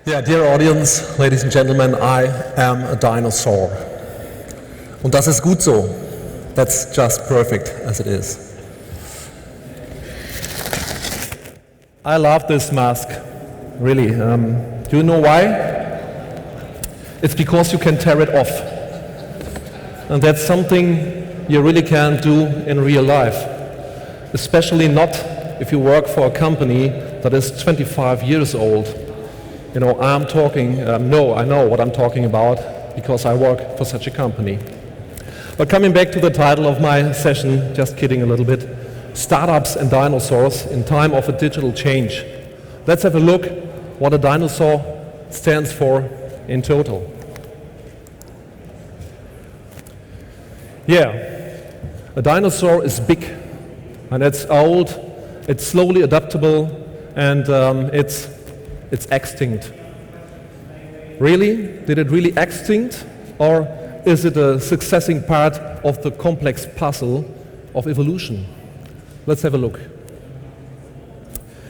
Yeah, dear audience, ladies and gentlemen, I am a dinosaur. Und das ist gut so. That's just perfect as it is. I love this mask, really. Do you know why? It's because you can tear it off. And that's something you really can't do in real life. Especially not if you work for a company that is 25 years old. You know, I know what I'm talking about because I work for such a company. But coming back to the title of my session, just kidding a little bit, Startups and Dinosaurs in Time of a Digital Change. Let's have a look what a dinosaur stands for in total. Yeah, a dinosaur is big and it's old, it's slowly adaptable, and it's extinct. Really? Did it really extinct? Or is it a successing part of the complex puzzle of evolution? Let's have a look.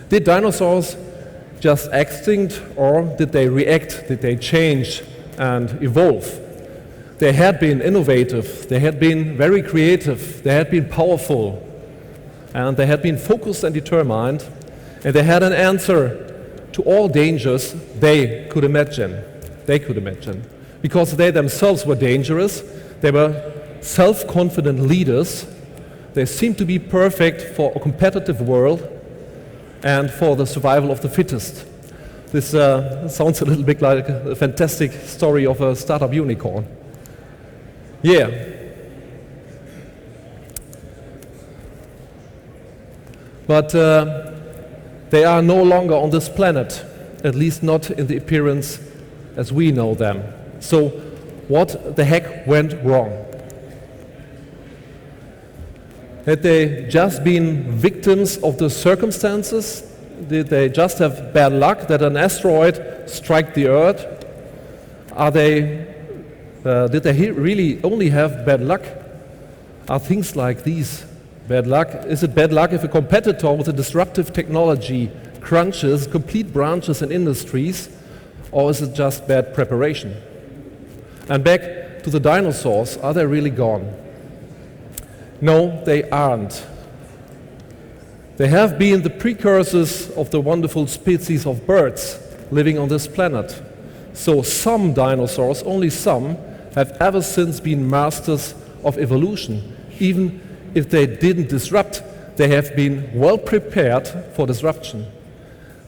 Did dinosaurs just extinct, or did they react? Did they change and evolve? They had been innovative, they had been very creative, they had been powerful, and they had been focused and determined, and they had an answer to all dangers they could imagine. Because they themselves were dangerous, they were self-confident leaders, they seemed to be perfect for a competitive world and for the survival of the fittest. This sounds a little bit like a fantastic story of a startup unicorn. Yeah. But they are no longer on this planet, at least not in the appearance as we know them. So what the heck went wrong? Had they just been victims of the circumstances? Did they just have bad luck that an asteroid struck the Earth? Did they really only have bad luck? Are things like these bad luck? Is it bad luck if a competitor with a disruptive technology crunches complete branches and industries, or is it just bad preparation? And back to the dinosaurs, are they really gone? No, they aren't. They have been the precursors of the wonderful species of birds living on this planet. So some dinosaurs, only some, have ever since been masters of evolution. Even if they didn't disrupt, they have been well prepared for disruption.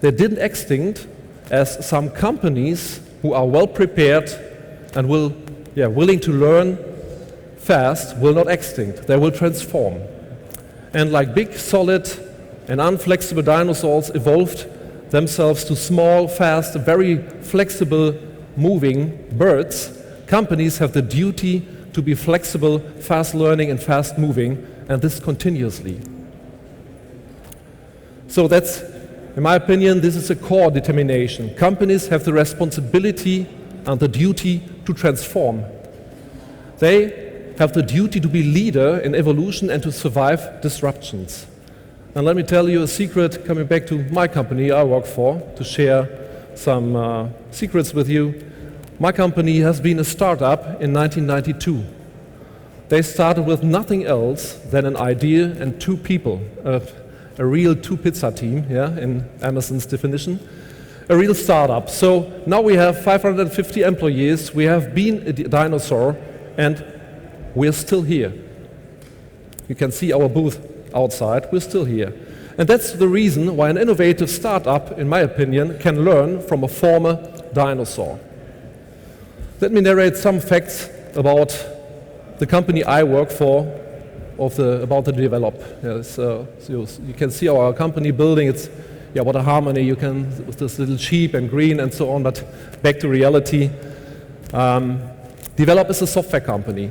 They didn't extinct, as some companies who are well prepared and willing to learn fast will not extinct. They will transform. And like big, solid and unflexible dinosaurs evolved themselves to small, fast, very flexible moving birds, companies have the duty to be flexible, fast learning and fast moving, and this continuously. So that's, in my opinion, this is a core determination. Companies have the responsibility and the duty to transform. They have the duty to be leader in evolution and to survive disruptions. And let me tell you a secret, coming back to my company I work for, to share some secrets with you. My company has been a startup in 1992. They started with nothing else than an idea and two people, a real two-pizza team, yeah, in Amazon's definition, a real startup. So now we have 550 employees, we have been a dinosaur, and we're still here. You can see our booth outside, we're still here. And that's the reason why an innovative startup, in my opinion, can learn from a former dinosaur. Let me narrate some facts about the company I work for, about the d.velop. Yes, so you can see our company building, it's, what a harmony, with this little sheep and green and so on, but back to reality. d.velop is a software company.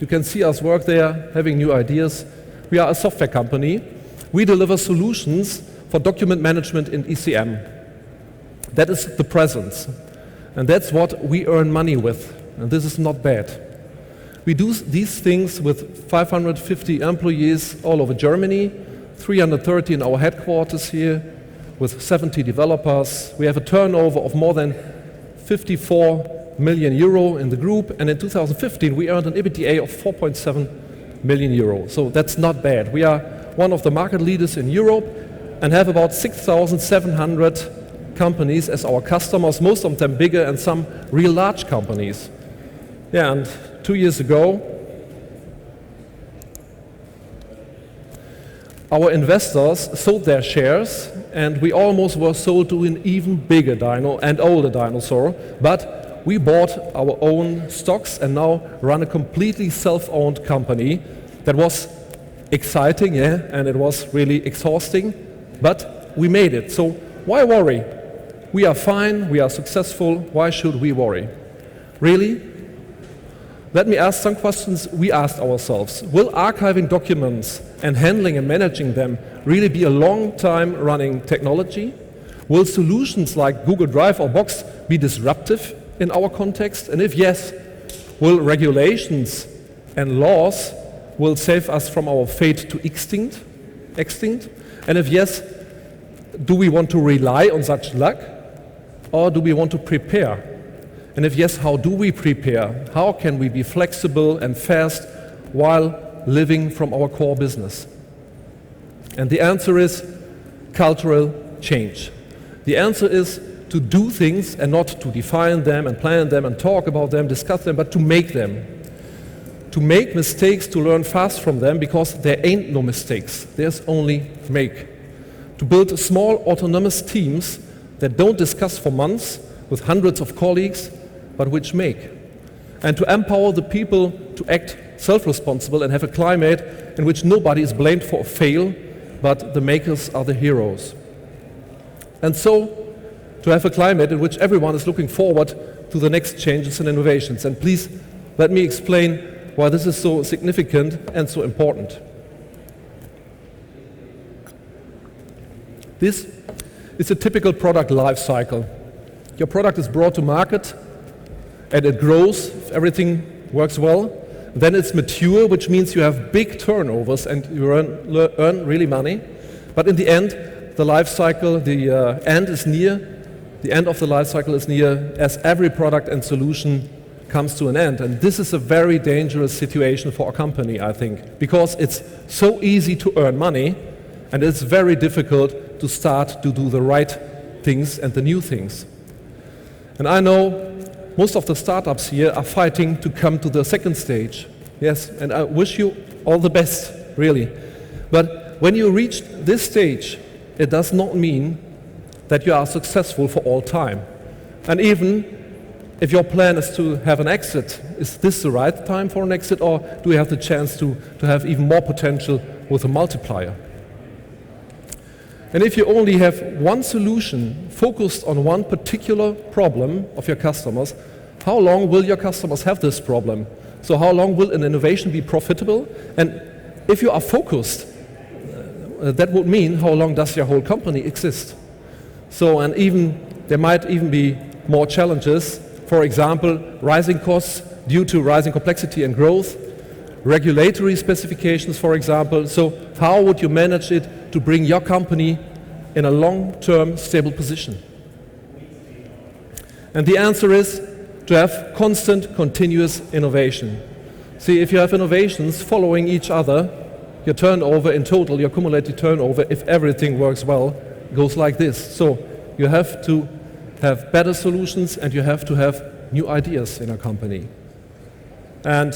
You can see us work there, having new ideas. We are a software company. We deliver solutions for document management in ECM. That is the presence. And that's what we earn money with. And this is not bad. We do these things with 550 employees all over Germany, 330 in our headquarters here. with 70 developers. We have a turnover of more than 54 million euro in the group, and in 2015 we earned an EBITDA of 4.7 million euro. So that's not bad. We are one of the market leaders in Europe and have about 6,700 companies as our customers, most of them bigger and some real large companies. Yeah, and 2 years ago, our investors sold their shares, and we almost were sold to an even bigger dino and older dinosaur, but we bought our own stocks and now run a completely self-owned company. That was exciting, yeah, and it was really exhausting, but we made it. So why worry? We are fine, we are successful, why should we worry? Really? Let me ask some questions we asked ourselves. Will archiving documents and handling and managing them really be a long time running technology? Will solutions like Google Drive or Box be disruptive in our context? And if yes, will regulations and laws will save us from our fate to extinct? And if yes, do we want to rely on such luck, or do we want to prepare? And if yes, how do we prepare? How can we be flexible and fast while living from our core business? And the answer is cultural change. The answer is to do things and not to define them and plan them and talk about them, discuss them, but to make them. To make mistakes, to learn fast from them, because there ain't no mistakes. There's only make. To build small autonomous teams that don't discuss for months with hundreds of colleagues, but which make. And to empower the people to act self-responsible and have a climate in which nobody is blamed for a fail, but the makers are the heroes. And so, to have a climate in which everyone is looking forward to the next changes and innovations. And please, let me explain why this is so significant and so important. This is a typical product life cycle. Your product is brought to market, and it grows if everything works well. Then it's mature, which means you have big turnovers and you earn really money. But in the end, the life cycle, the end is near. The end of the life cycle is near, as every product and solution comes to an end. And this is a very dangerous situation for a company, I think, because it's so easy to earn money, and it's very difficult to start to do the right things and the new things. And I know most of the startups here are fighting to come to the second stage. Yes, and I wish you all the best, really. But when you reach this stage, it does not mean that you are successful for all time. And even if your plan is to have an exit, is this the right time for an exit, or do you have the chance to have even more potential with a multiplier? And if you only have one solution focused on one particular problem of your customers, how long will your customers have this problem? So how long will an innovation be profitable? And if you are focused, that would mean how long does your whole company exist? So, and even there might even be more challenges. For example, rising costs due to rising complexity and growth, regulatory specifications, for example. So how would you manage it to bring your company in a long-term stable position? And the answer is to have constant, continuous innovation. See, if you have innovations following each other, your turnover in total, your cumulative turnover, if everything works well, goes like this. So you have to have better solutions and you have to have new ideas in a company. And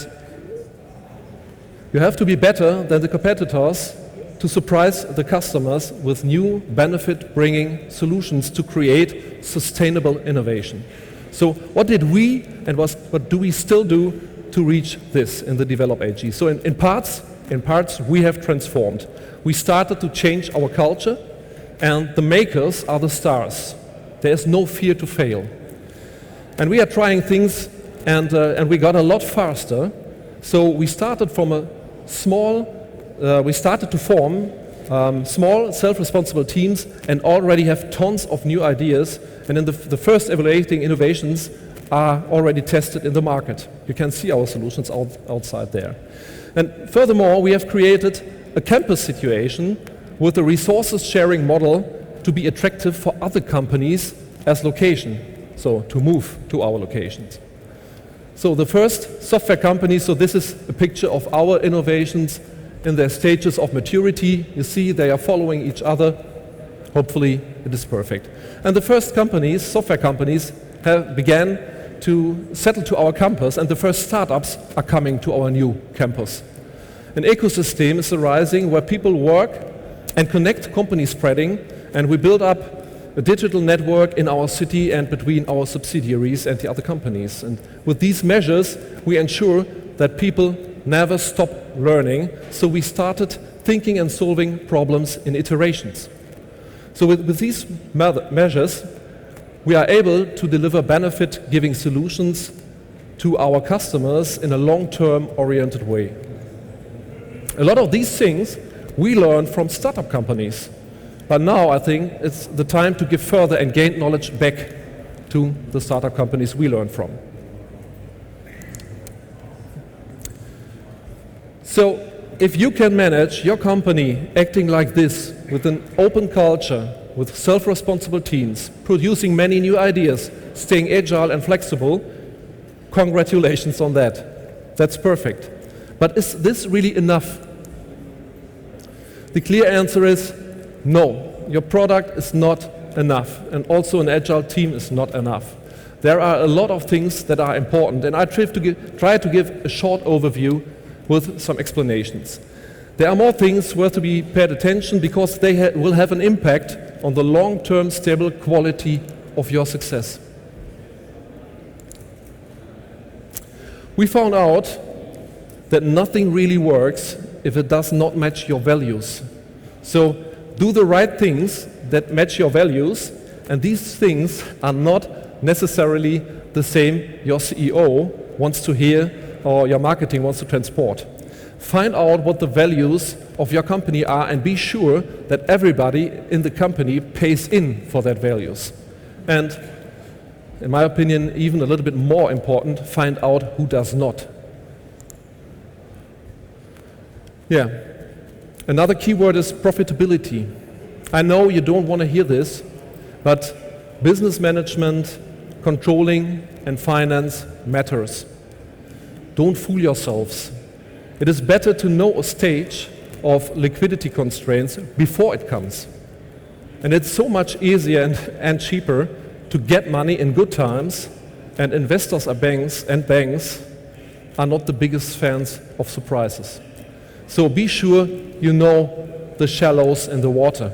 you have to be better than the competitors to surprise the customers with new benefit-bringing solutions to create sustainable innovation. So what did we and what do we still do to reach this in the d.velop AG? So in parts we have transformed. We started to change our culture, and the makers are the stars. There is no fear to fail. And we are trying things, and we got a lot faster. So we started from a we started to form small self-responsible teams and already have tons of new ideas. And then the first evaluating innovations are already tested in the market. You can see our solutions outside there. And furthermore, we have created a campus situation with a resources sharing model to be attractive for other companies as location, so to move to our locations. So the first software company, so this is a picture of our innovations in their stages of maturity. You see they are following each other. Hopefully it is perfect. And the first companies, software companies, have began to settle to our campus, and the first startups are coming to our new campus. An ecosystem is arising where people work and connect company spreading, and we build up a digital network in our city and between our subsidiaries and the other companies. And with these measures, we ensure that people never stop learning, so we started thinking and solving problems in iterations. So with these measures, we are able to deliver benefit-giving solutions to our customers in a long-term oriented way. A lot of these things we learned from startup companies, but now I think it's the time to give further and gain knowledge back to the startup companies we learned from. So if you can manage your company acting like this with an open culture, with self-responsible teams, producing many new ideas, staying agile and flexible, congratulations on that. That's perfect. But is this really enough? The clear answer is no. Your product is not enough, and also an agile team is not enough. There are a lot of things that are important, and I try to give a short overview with some explanations. There are more things worth to be paid attention because they will have an impact on the long-term stable quality of your success. We found out that nothing really works if it does not match your values. So do the right things that match your values, and these things are not necessarily the same your CEO wants to hear or your marketing wants to transport. Find out what the values of your company are and be sure that everybody in the company pays in for that values. And in my opinion, even a little bit more important, find out who does not. Yeah. Another key word is profitability. I know you don't want to hear this, but business management, controlling, and finance matters. Don't fool yourselves. It is better to know a stage of liquidity constraints before it comes. And it's so much easier and cheaper to get money in good times, and investors are banks are not the biggest fans of surprises. So be sure you know the shallows in the water.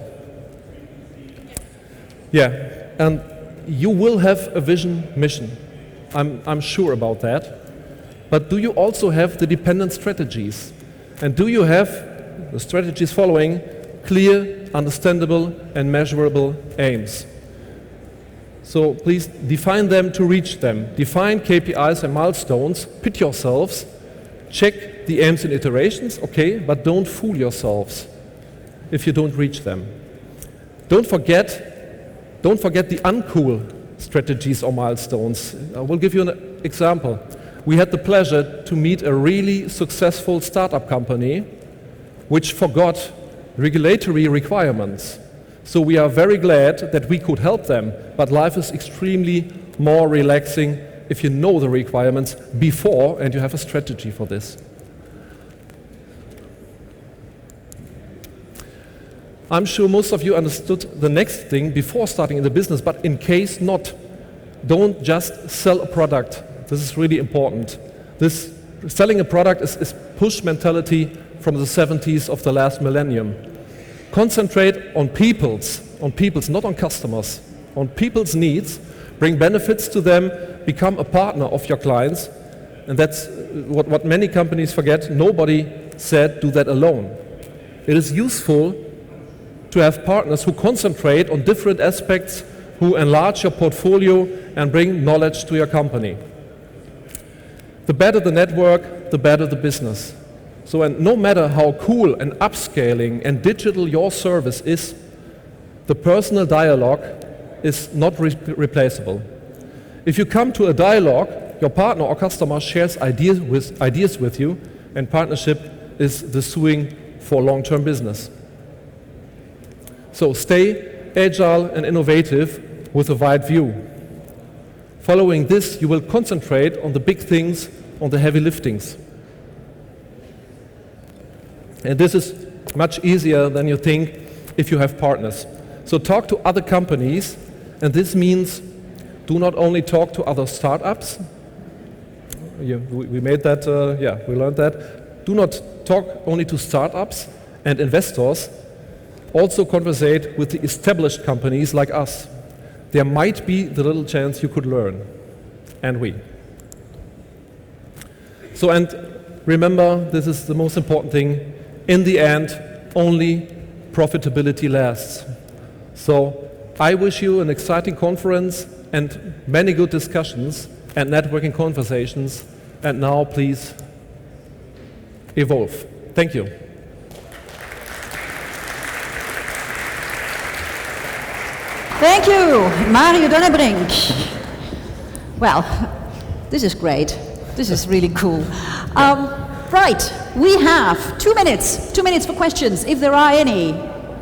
Yeah, and you will have a vision mission. I'm sure about that. But do you also have the dependent strategies? And do you have the strategies following clear, understandable, and measurable aims? So please define them to reach them. Define KPIs and milestones. Pit yourselves. Check the aims and iterations, okay, but don't fool yourselves if you don't reach them. Don't forget the uncool strategies or milestones. I will give you an example. We had the pleasure to meet a really successful startup company which forgot regulatory requirements. So we are very glad that we could help them, but life is extremely more relaxing if you know the requirements before and you have a strategy for this. I'm sure most of you understood the next thing before starting in the business, but in case not, don't just sell a product. This is really important. This selling a product is push mentality from the 70s of the last millennium. Concentrate on people's, not on customers, on people's needs, bring benefits to them, become a partner of your clients, and that's what many companies forget. Nobody said do that alone. It is useful to have partners who concentrate on different aspects, who enlarge your portfolio and bring knowledge to your company. The better the network, the better the business. So, and no matter how cool and upscaling and digital your service is, the personal dialogue is not replaceable. If you come to a dialogue, your partner or customer shares ideas with you, and partnership is the suing for long-term business. So stay agile and innovative with a wide view. Following this, you will concentrate on the big things, on the heavy liftings. And this is much easier than you think if you have partners. So talk to other companies, and this means do not only talk to other startups. We made that, we learned that. Do not talk only to startups and investors. Also conversate with the established companies like us. There might be the little chance you could learn, and we. So, and remember, this is the most important thing. In the end, only profitability lasts. So, I wish you an exciting conference and many good discussions and networking conversations. And now, please, evolve. Thank you. Thank you, Mario Dönnebrink. Well, this is great. This is really cool. Right, we have 2 minutes. 2 minutes for questions, if there are any.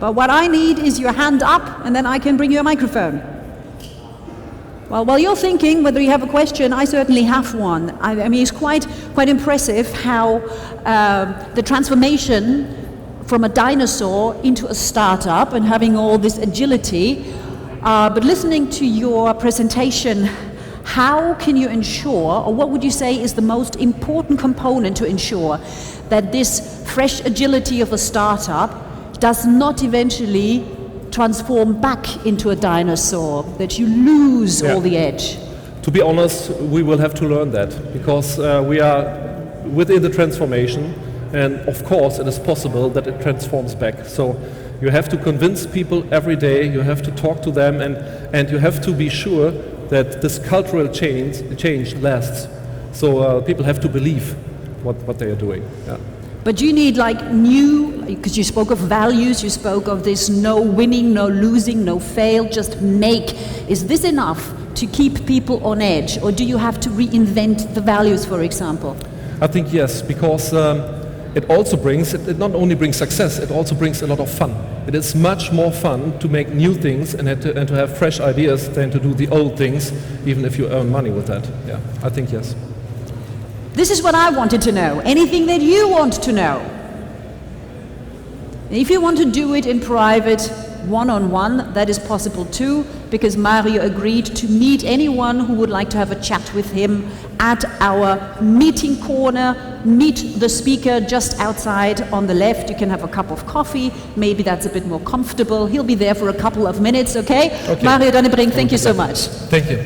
But what I need is your hand up, and then I can bring you a microphone. Well, while you're thinking whether you have a question, I certainly have one. I mean, it's quite impressive how the transformation from a dinosaur into a startup and having all this agility. But listening to your presentation, how can you ensure, or what would you say is the most important component to ensure that this fresh agility of a startup does not eventually transform back into a dinosaur, that you lose all the edge? To be honest, we will have to learn that, because we are within the transformation, and of course it is possible that it transforms back. So you have to convince people every day, you have to talk to them, and you have to be sure that this cultural change lasts. So people have to believe what they are doing. Yeah. But you need like new, because you spoke of values, you spoke of this no winning, no losing, no fail, just make. Is this enough to keep people on edge, or do you have to reinvent the values, for example? I think yes, because it also brings, it not only brings success, it also brings a lot of fun. It is much more fun to make new things and to have fresh ideas than to do the old things, even if you earn money with that. Yeah, I think yes. This is what I wanted to know. Anything that you want to know? If you want to do it in private, one-on-one, that is possible too, because Mario agreed to meet anyone who would like to have a chat with him at our meeting corner. Meet the speaker just outside on the left. You can have a cup of coffee. Maybe that's a bit more comfortable. He'll be there for a couple of minutes, okay? Mario Dönnebrink, thank you so much. Thank you.